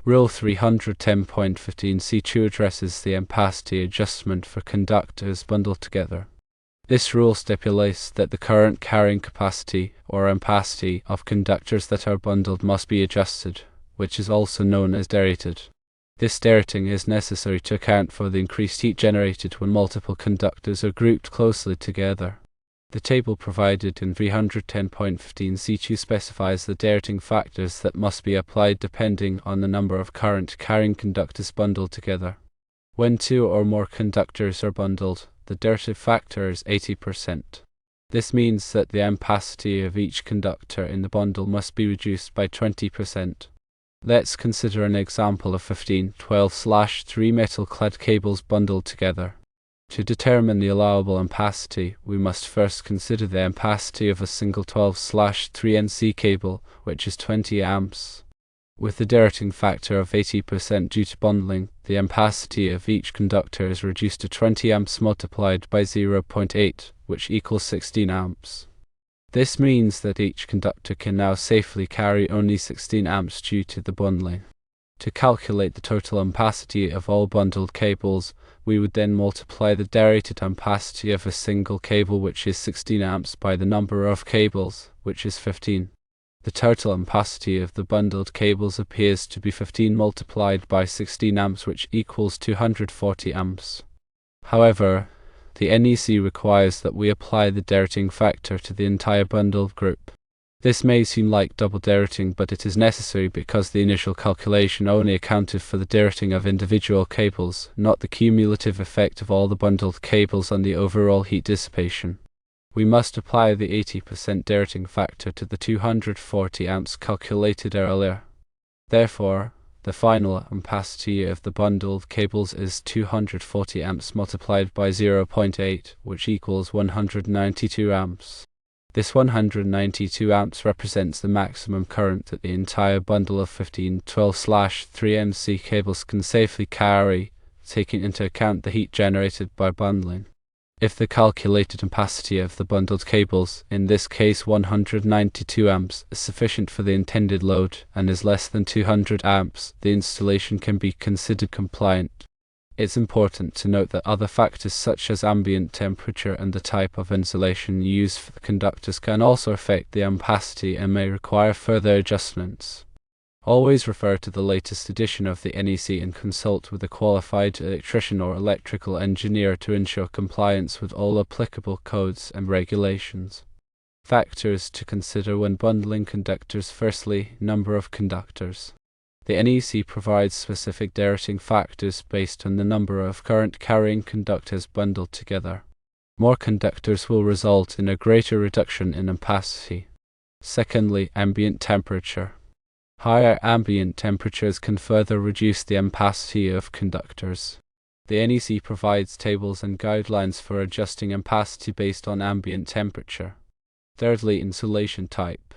Rule 310.15c2 addresses the ampacity adjustment for conductors bundled together. This rule stipulates that the current carrying capacity or ampacity of conductors that are bundled must be adjusted, which is also known as derated. This derating is necessary to account for the increased heat generated when multiple conductors are grouped closely together. The table provided in 310.15c2 specifies the derating factors that must be applied depending on the number of current carrying conductors bundled together. When two or more conductors are bundled, the derating factor is 80%. This means that the ampacity of each conductor in the bundle must be reduced by 20%. Let's consider an example of 15 12/3 metal-clad cables bundled together. To determine the allowable ampacity, we must first consider the ampacity of a single 12/3 NC cable, which is 20 amps. With the derating factor of 80% due to bundling, the ampacity of each conductor is reduced to 20 amps multiplied by 0.8, which equals 16 amps. This means that each conductor can now safely carry only 16 amps due to the bundling. To calculate the total ampacity of all bundled cables, we would then multiply the derated ampacity of a single cable, which is 16 amps, by the number of cables, which is 15. The total ampacity of the bundled cables appears to be 15 multiplied by 16 amps, which equals 240 amps. However, the NEC requires that we apply the derating factor to the entire bundled group. This may seem like double derating, but it is necessary because the initial calculation only accounted for the derating of individual cables, not the cumulative effect of all the bundled cables on the overall heat dissipation. We must apply the 80% derating factor to the 240 amps calculated earlier. Therefore, the final ampacity of the bundled cables is 240 amps multiplied by 0.8, which equals 192 amps. This 192 amps represents the maximum current that the entire bundle of 15 12/3 NC cables can safely carry, taking into account the heat generated by bundling. If the calculated ampacity of the bundled cables, in this case 192 amps, is sufficient for the intended load and is less than 200 amps, the installation can be considered compliant. It's important to note that other factors such as ambient temperature and the type of insulation used for the conductors can also affect the ampacity and may require further adjustments. Always refer to the latest edition of the NEC and consult with a qualified electrician or electrical engineer to ensure compliance with all applicable codes and regulations. Factors to consider when bundling conductors. Firstly, number of conductors. The NEC provides specific derating factors based on the number of current carrying conductors bundled together. More conductors will result in a greater reduction in ampacity. Secondly, ambient temperature. Higher ambient temperatures can further reduce the ampacity of conductors. The NEC provides tables and guidelines for adjusting ampacity based on ambient temperature. Thirdly, insulation type.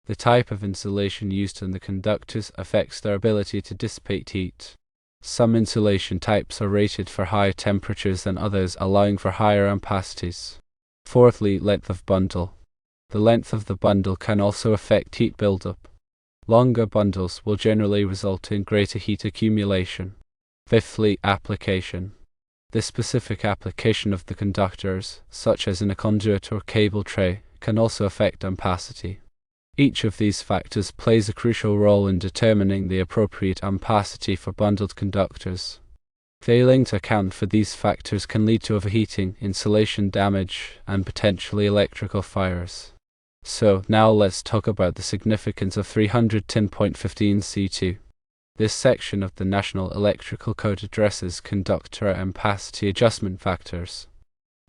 The type of insulation used in the conductors affects their ability to dissipate heat. Some insulation types are rated for higher temperatures than others, allowing for higher ampacities. Fourthly, length of bundle. The length of the bundle can also affect heat buildup. Longer bundles will generally result in greater heat accumulation. Fifthly, application. The specific application of the conductors, such as in a conduit or cable tray, can also affect ampacity. Each of these factors plays a crucial role in determining the appropriate ampacity for bundled conductors. Failing to account for these factors can lead to overheating, insulation damage, and potentially electrical fires. So, now let's talk about the significance of 310.15c2. This section of the National Electrical Code addresses conductor ampacity adjustment factors.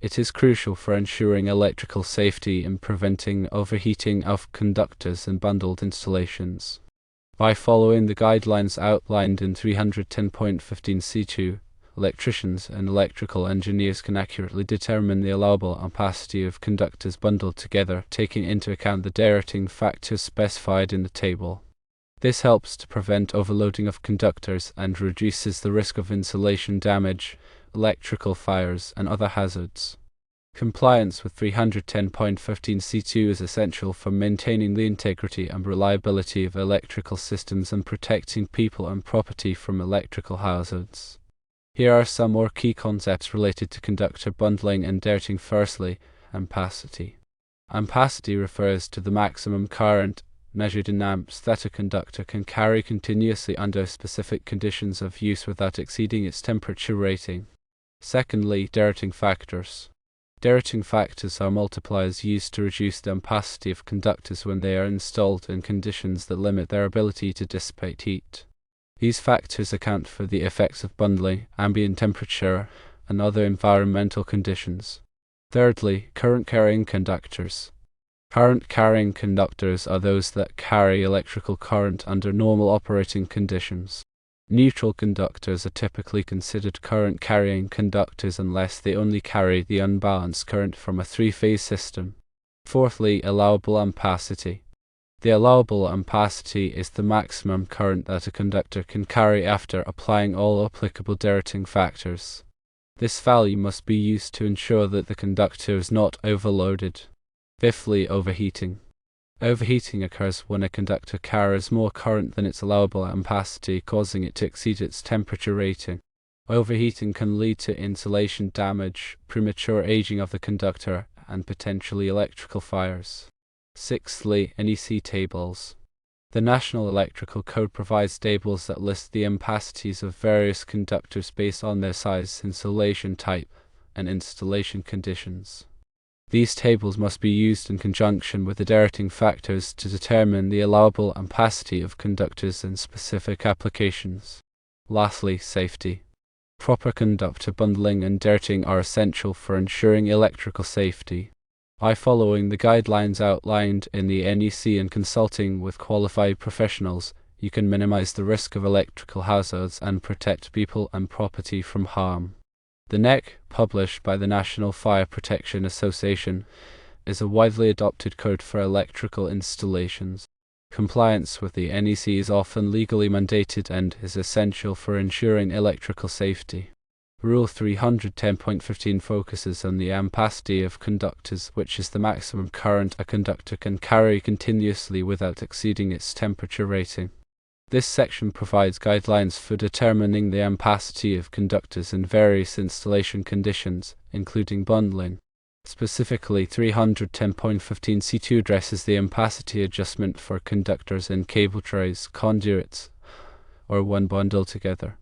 It is crucial for ensuring electrical safety and preventing overheating of conductors in bundled installations. By following the guidelines outlined in 310.15c2, electricians and electrical engineers can accurately determine the allowable ampacity of conductors bundled together, taking into account the derating factors specified in the table. This helps to prevent overloading of conductors and reduces the risk of insulation damage, electrical fires, and other hazards. Compliance with 310.15c2 is essential for maintaining the integrity and reliability of electrical systems and protecting people and property from electrical hazards. Here are some more key concepts related to conductor bundling and derating. Firstly, ampacity. Ampacity refers to the maximum current, measured in amps, that a conductor can carry continuously under specific conditions of use without exceeding its temperature rating. Secondly, derating factors. Derating factors are multipliers used to reduce the ampacity of conductors when they are installed in conditions that limit their ability to dissipate heat. These factors account for the effects of bundling, ambient temperature, and other environmental conditions. Thirdly, current-carrying conductors. Current-carrying conductors are those that carry electrical current under normal operating conditions. Neutral conductors are typically considered current-carrying conductors unless they only carry the unbalanced current from a three-phase system. Fourthly, allowable ampacity. The allowable ampacity is the maximum current that a conductor can carry after applying all applicable derating factors. This value must be used to ensure that the conductor is not overloaded. Fifthly, overheating. Overheating occurs when a conductor carries more current than its allowable ampacity, causing it to exceed its temperature rating. Overheating can lead to insulation damage, premature aging of the conductor, and potentially electrical fires. Sixthly, NEC tables. The National Electrical Code provides tables that list the ampacities of various conductors based on their size, insulation type, and installation conditions. These tables must be used in conjunction with the derating factors to determine the allowable ampacity of conductors in specific applications. Lastly, safety. Proper conductor bundling and derating are essential for ensuring electrical safety. By following the guidelines outlined in the NEC and consulting with qualified professionals, you can minimize the risk of electrical hazards and protect people and property from harm. The NEC, published by the National Fire Protection Association, is a widely adopted code for electrical installations. Compliance with the NEC is often legally mandated and is essential for ensuring electrical safety. Rule 310.15 focuses on the ampacity of conductors, which is the maximum current a conductor can carry continuously without exceeding its temperature rating. This section provides guidelines for determining the ampacity of conductors in various installation conditions, including bundling. Specifically, 310.15c2 addresses the ampacity adjustment for conductors in cable trays, conduits, or when bundled together.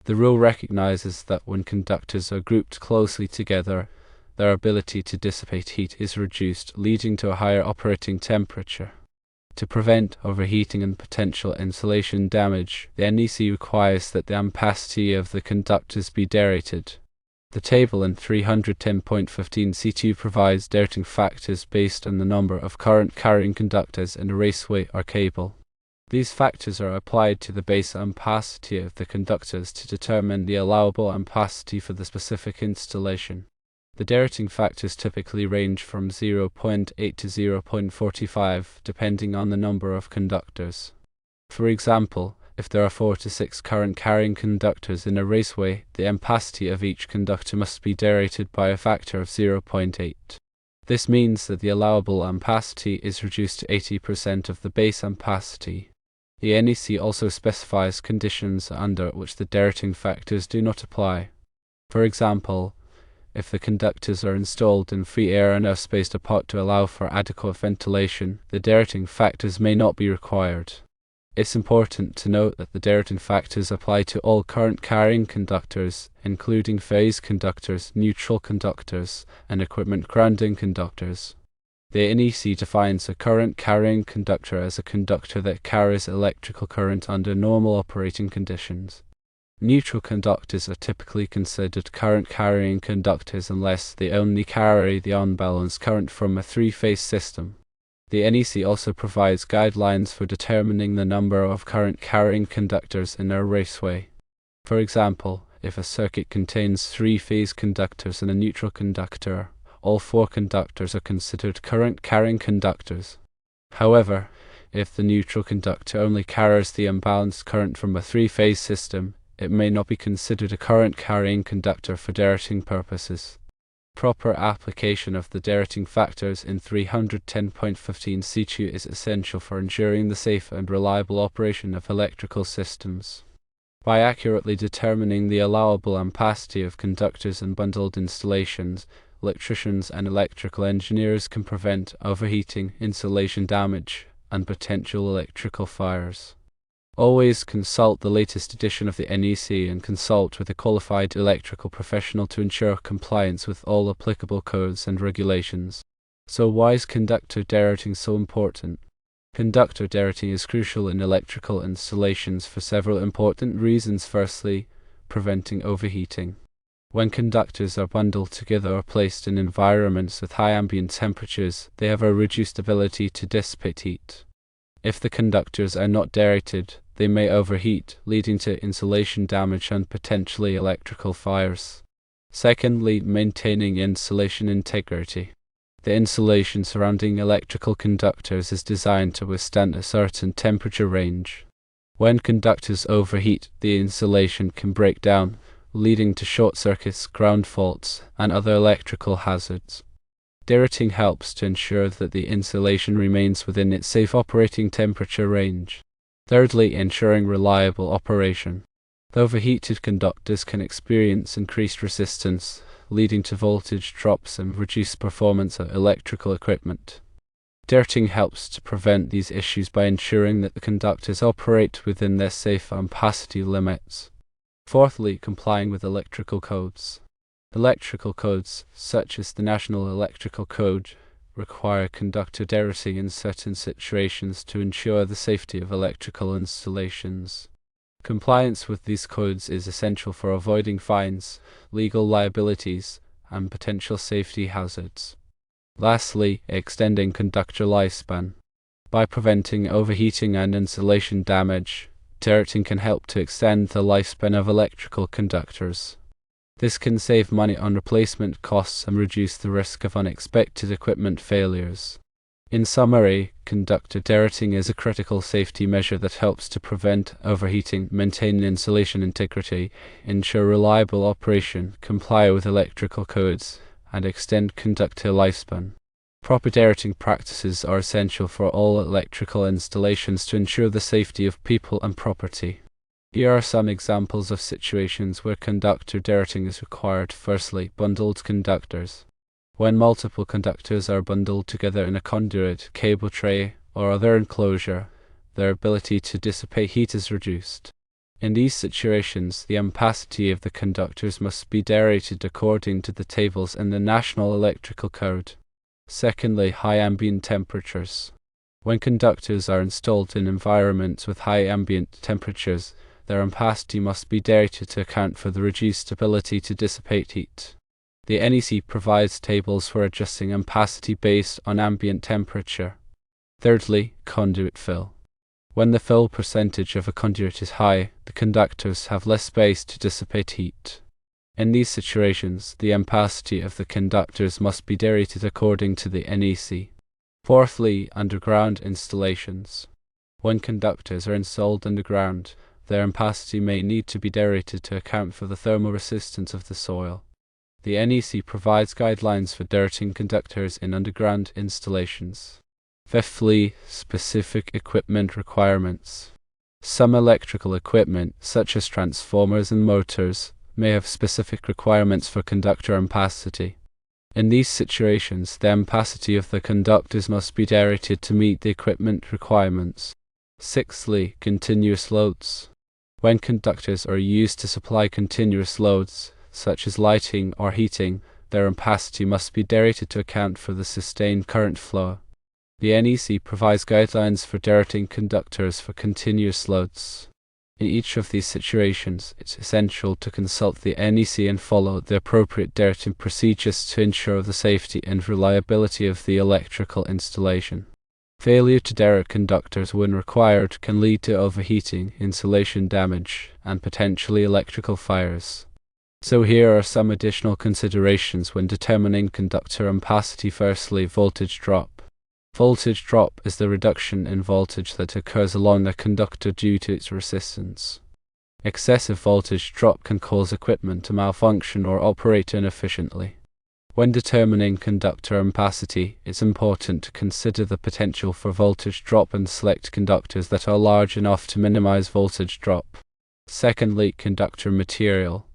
The rule recognizes that when conductors are grouped closely together, their ability to dissipate heat is reduced, leading to a higher operating temperature. To prevent overheating and potential insulation damage, the NEC requires that the ampacity of the conductors be derated. The table in 310.15c2 provides derating factors based on the number of current-carrying conductors in a raceway or cable. These factors are applied to the base ampacity of the conductors to determine the allowable ampacity for the specific installation. The derating factors typically range from 0.8 to 0.45, depending on the number of conductors. For example, if there are 4 to 6 current-carrying conductors in a raceway, the ampacity of each conductor must be derated by a factor of 0.8. This means that the allowable ampacity is reduced to 80% of the base ampacity. The NEC also specifies conditions under which the derating factors do not apply. For example, if the conductors are installed in free air and are spaced apart to allow for adequate ventilation, the derating factors may not be required. It's important to note that the derating factors apply to all current-carrying conductors, including phase conductors, neutral conductors, and equipment grounding conductors. The NEC defines a current-carrying conductor as a conductor that carries electrical current under normal operating conditions. Neutral conductors are typically considered current-carrying conductors unless they only carry the unbalanced current from a three-phase system. The NEC also provides guidelines for determining the number of current-carrying conductors in a raceway. For example, if a circuit contains three-phase conductors and a neutral conductor, all 4 conductors are considered current-carrying conductors. However, if the neutral conductor only carries the unbalanced current from a three-phase system, it may not be considered a current-carrying conductor for derating purposes. Proper application of the derating factors in 310.15 C2 is essential for ensuring the safe and reliable operation of electrical systems. By accurately determining the allowable ampacity of conductors and bundled installations, electricians and electrical engineers can prevent overheating, insulation damage, and potential electrical fires. Always consult the latest edition of the NEC and consult with a qualified electrical professional to ensure compliance with all applicable codes and regulations. So why is conductor derating so important? Conductor derating is crucial in electrical installations for several important reasons. Firstly, preventing overheating. When conductors are bundled together or placed in environments with high ambient temperatures, they have a reduced ability to dissipate heat. If the conductors are not derated, they may overheat, leading to insulation damage and potentially electrical fires. Secondly, maintaining insulation integrity. The insulation surrounding electrical conductors is designed to withstand a certain temperature range. When conductors overheat, the insulation can break down, leading to short circuits, ground faults, and other electrical hazards. Derating helps to ensure that the insulation remains within its safe operating temperature range. Thirdly, ensuring reliable operation. The overheated conductors can experience increased resistance, leading to voltage drops and reduced performance of electrical equipment. Derating helps to prevent these issues by ensuring that the conductors operate within their safe ampacity limits. Fourthly, complying with electrical codes. Electrical codes, such as the National Electrical Code, require conductor derating in certain situations to ensure the safety of electrical installations. Compliance with these codes is essential for avoiding fines, legal liabilities, and potential safety hazards. Lastly, extending conductor lifespan. By preventing overheating and insulation damage, derating can help to extend the lifespan of electrical conductors. This can save money on replacement costs and reduce the risk of unexpected equipment failures. In summary, conductor derating is a critical safety measure that helps to prevent overheating, maintain insulation integrity, ensure reliable operation, comply with electrical codes, and extend conductor lifespan. Proper derating practices are essential for all electrical installations to ensure the safety of people and property. Here are some examples of situations where conductor derating is required. Firstly, bundled conductors. When multiple conductors are bundled together in a conduit, cable tray, or other enclosure, their ability to dissipate heat is reduced. In these situations, the ampacity of the conductors must be derated according to the tables in the National Electrical Code. Secondly, high ambient temperatures. When conductors are installed in environments with high ambient temperatures, their ampacity must be derated to account for the reduced ability to dissipate heat. The NEC provides tables for adjusting ampacity based on ambient temperature. Thirdly, conduit fill. When the fill percentage of a conduit is high, the conductors have less space to dissipate heat. In these situations, the ampacity of the conductors must be derated according to the NEC. Fourthly, underground installations. When conductors are installed underground, their ampacity may need to be derated to account for the thermal resistance of the soil. The NEC provides guidelines for derating conductors in underground installations. Fifthly, specific equipment requirements. Some electrical equipment, such as transformers and motors, may have specific requirements for conductor ampacity. In these situations, the ampacity of the conductors must be derated to meet the equipment requirements. Sixthly, continuous loads. When conductors are used to supply continuous loads, such as lighting or heating, their ampacity must be derated to account for the sustained current flow. The NEC provides guidelines for derating conductors for continuous loads. In each of these situations, it's essential to consult the NEC and follow the appropriate derating procedures to ensure the safety and reliability of the electrical installation. Failure to derate conductors when required can lead to overheating, insulation damage, and potentially electrical fires. So here are some additional considerations when determining conductor ampacity. Firstly, voltage drop. Voltage drop is the reduction in voltage that occurs along the conductor due to its resistance. Excessive voltage drop can cause equipment to malfunction or operate inefficiently. When determining conductor ampacity, it's important to consider the potential for voltage drop and select conductors that are large enough to minimize voltage drop. Secondly, conductor material.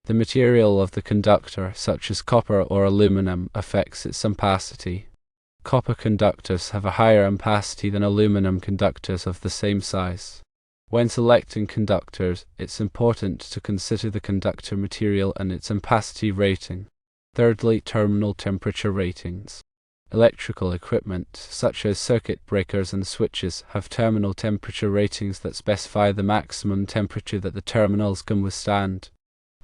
The material of the conductor, such as copper or aluminum, affects its ampacity. Copper conductors have a higher ampacity than aluminum conductors of the same size. When selecting conductors, it's important to consider the conductor material and its ampacity rating. Thirdly, terminal temperature ratings. Electrical equipment, such as circuit breakers and switches, have terminal temperature ratings that specify the maximum temperature that the terminals can withstand.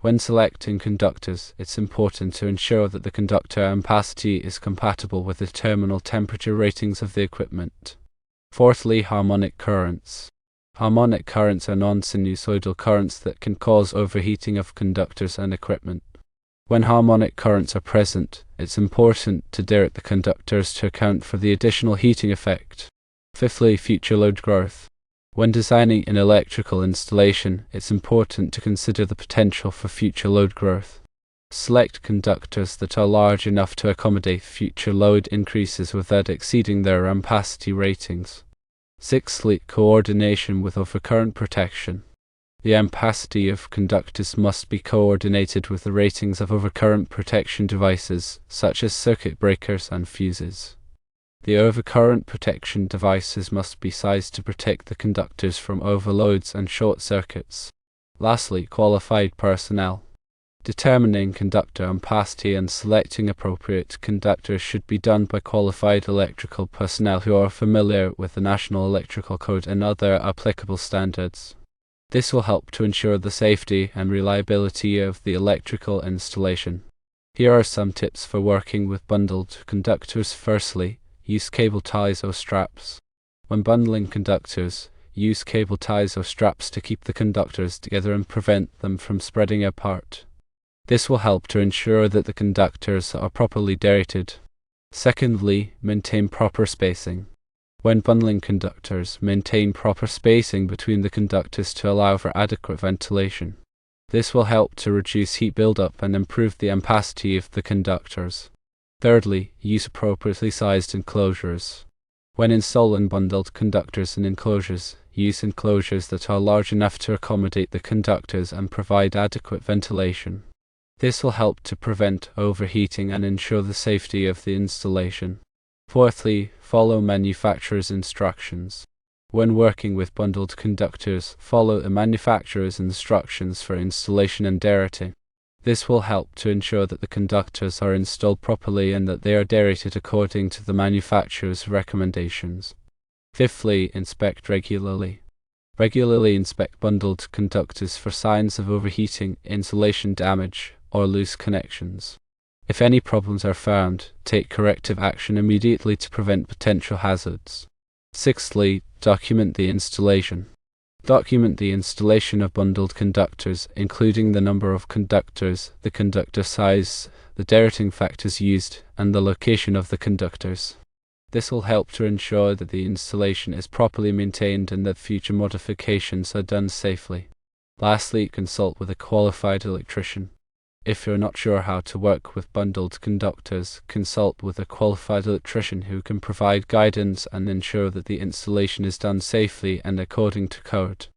When selecting conductors, it's important to ensure that the conductor ampacity is compatible with the terminal temperature ratings of the equipment. Fourthly, harmonic currents. Harmonic currents are non-sinusoidal currents that can cause overheating of conductors and equipment. When harmonic currents are present, it's important to derate the conductors to account for the additional heating effect. Fifthly, future load growth. When designing an electrical installation, it's important to consider the potential for future load growth. Select conductors that are large enough to accommodate future load increases without exceeding their ampacity ratings. Sixthly, coordination with overcurrent protection. The ampacity of conductors must be coordinated with the ratings of overcurrent protection devices, such as circuit breakers and fuses. The overcurrent protection devices must be sized to protect the conductors from overloads and short circuits. Lastly, qualified personnel. Determining conductor ampacity and selecting appropriate conductors should be done by qualified electrical personnel who are familiar with the National Electrical Code and other applicable standards. This will help to ensure the safety and reliability of the electrical installation. Here are some tips for working with bundled conductors. Firstly, use cable ties or straps. When bundling conductors, use cable ties or straps to keep the conductors together and prevent them from spreading apart. This will help to ensure that the conductors are properly derated. Secondly, maintain proper spacing. When bundling conductors, maintain proper spacing between the conductors to allow for adequate ventilation. This will help to reduce heat buildup and improve the ampacity of the conductors. Thirdly, use appropriately sized enclosures. When installing bundled conductors and enclosures, use enclosures that are large enough to accommodate the conductors and provide adequate ventilation. This will help to prevent overheating and ensure the safety of the installation. Fourthly, follow manufacturer's instructions. When working with bundled conductors, follow the manufacturer's instructions for installation and derating. This will help to ensure that the conductors are installed properly and that they are derated according to the manufacturer's recommendations. Fifthly, inspect regularly. Regularly inspect bundled conductors for signs of overheating, insulation damage, or loose connections. If any problems are found, take corrective action immediately to prevent potential hazards. Sixthly, document the installation. Document the installation of bundled conductors, including the number of conductors, the conductor size, the derating factors used, and the location of the conductors. This will help to ensure that the installation is properly maintained and that future modifications are done safely. Lastly, consult with a qualified electrician. If you're not sure how to work with bundled conductors, consult with a qualified electrician who can provide guidance and ensure that the installation is done safely and according to code.